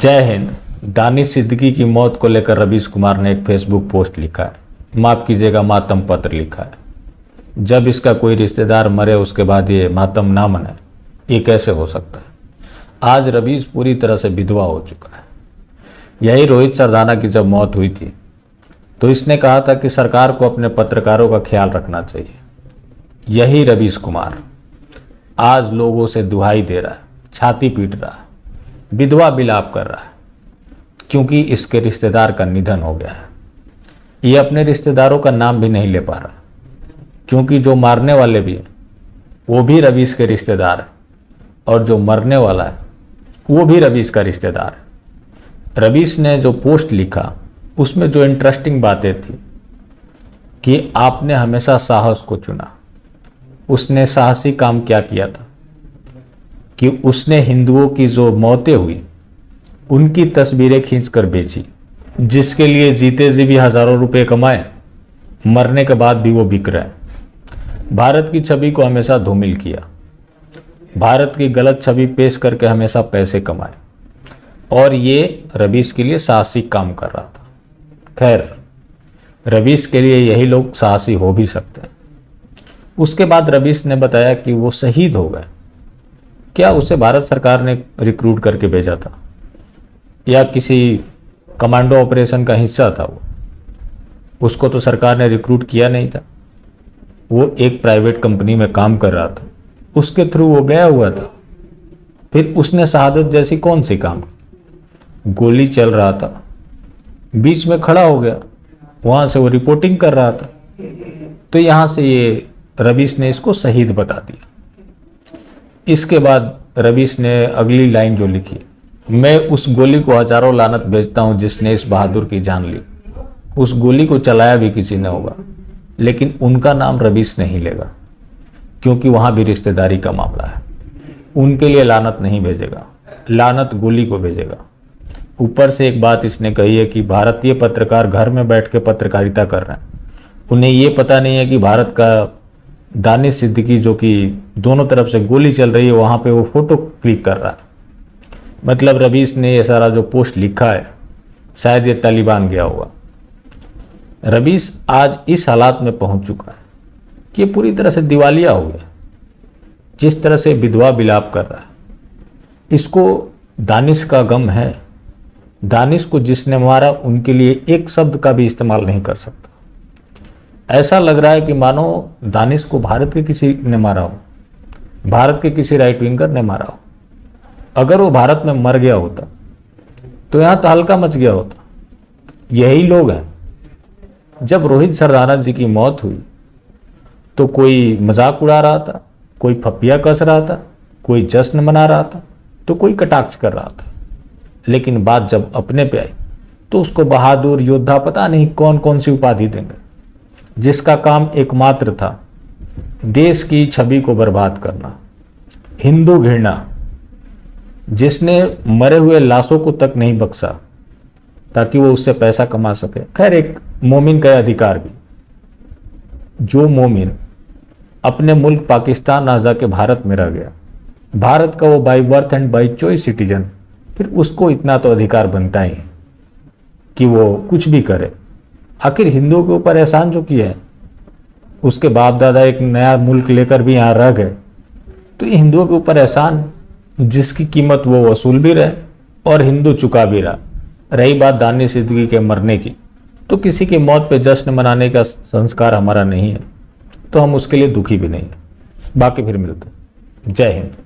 जय हिंद। दानिश सिद्दीकी की मौत को लेकर रवीश कुमार ने एक फेसबुक पोस्ट लिखा है, माफ़ कीजिएगा मातम पत्र लिखा है। जब इसका कोई रिश्तेदार मरे उसके बाद ये मातम ना मनाए, ये कैसे हो सकता है। आज रवीश पूरी तरह से विधवा हो चुका है। यही रोहित सरदाना की जब मौत हुई थी तो इसने कहा था कि सरकार को अपने पत्रकारों का ख्याल रखना चाहिए। यही रवीश कुमार आज लोगों से दुहाई दे रहा है, छाती पीट रहा है, विधवा विलाप कर रहा है, क्योंकि इसके रिश्तेदार का निधन हो गया है। ये अपने रिश्तेदारों का नाम भी नहीं ले पा रहा, क्योंकि जो मारने वाले भी हैं वो भी रवीश के रिश्तेदार है, और जो मरने वाला है वो भी रवीश का रिश्तेदार है। रवीश ने जो पोस्ट लिखा उसमें जो इंटरेस्टिंग बातें थी कि आपने हमेशा साहस को चुना। उसने साहसी काम क्या किया था कि उसने हिंदुओं की जो मौतें हुई उनकी तस्वीरें खींचकर बेची, जिसके लिए जीते जी भी हजारों रुपए कमाए, मरने के बाद भी वो बिक रहा है। भारत की छवि को हमेशा धूमिल किया, भारत की गलत छवि पेश करके हमेशा पैसे कमाए, और ये रवीश के लिए साहसिक काम कर रहा था। खैर, रवीश के लिए यही लोग साहसी हो भी सकते हैं। उसके बाद रवीश ने बताया कि वो शहीद हो गए। क्या उसे भारत सरकार ने रिक्रूट करके भेजा था या किसी कमांडो ऑपरेशन का हिस्सा था वो? उसको तो सरकार ने रिक्रूट किया नहीं था। वो एक प्राइवेट कंपनी में काम कर रहा था, उसके थ्रू वो गया हुआ था। फिर उसने शहादत जैसी कौन सी काम की? गोली चल रहा था, बीच में खड़ा हो गया, वहां से वो रिपोर्टिंग कर रहा था, तो यहां से ये रवीश ने इसको शहीद बता दिया। इसके बाद रवीश ने अगली लाइन जो लिखी, मैं उस गोली को हजारों लानत भेजता हूं जिसने इस बहादुर की जान ली। उस गोली को चलाया भी किसी ने होगा, लेकिन उनका नाम रवीश नहीं लेगा, क्योंकि वहां भी रिश्तेदारी का मामला है। उनके लिए लानत नहीं भेजेगा, लानत गोली को भेजेगा। ऊपर से एक बात इसने कही है कि भारतीय पत्रकार घर में बैठ के पत्रकारिता कर रहे हैं। उन्हें ये पता नहीं है कि भारत का दानिश सिद्दीकी, जो कि दोनों तरफ से गोली चल रही है, वहां पे वो फोटो क्लिक कर रहा है। मतलब रवीश ने ये सारा जो पोस्ट लिखा है, शायद ये तालिबान गया होगा। रवीश आज इस हालात में पहुंच चुका है कि ये पूरी तरह से दिवालिया हो गया। जिस तरह से विधवा विलाप कर रहा है, इसको दानिश का गम है। दानिश को जिसने मारा उनके लिए एक शब्द का भी इस्तेमाल नहीं कर सकता। ऐसा लग रहा है कि मानो दानिश को भारत के किसी ने मारा हो, भारत के किसी राइट विंगर ने मारा हो। अगर वो भारत में मर गया होता तो यहां तो हल्का मच गया होता। यही लोग हैं। जब रोहित सरदाना जी की मौत हुई तो कोई मजाक उड़ा रहा था, कोई फप्पिया कस रहा था, कोई जश्न मना रहा था, तो कोई कटाक्ष कर रहा था। लेकिन बात जब अपने पे आई तो उसको बहादुर योद्धा पता नहीं कौन कौन सी उपाधि देंगे, जिसका काम एकमात्र था देश की छवि को बर्बाद करना, हिंदू घृणा, जिसने मरे हुए लाशों को तक नहीं बख्शा ताकि वो उससे पैसा कमा सके। खैर, एक मोमिन का अधिकार भी। जो मोमिन अपने मुल्क पाकिस्तान ना जाके भारत में रह गया, भारत का वो by birth and by choice citizen, फिर उसको इतना तो अधिकार बनता ही कि वो कुछ भी करे। आखिर हिंदुओं के ऊपर एहसान जो किया है, उसके बाप दादा एक नया मुल्क लेकर भी यहाँ रह गए, तो ये हिंदुओं के ऊपर एहसान जिसकी कीमत वो वसूल भी रहे और हिंदू चुका भी रहा। रही बात दानिश सिद्दीकी के मरने की, तो किसी की मौत पे जश्न मनाने का संस्कार हमारा नहीं है, तो हम उसके लिए दुखी भी नहीं है। बाकी फिर मिलते हैं। जय हिंद।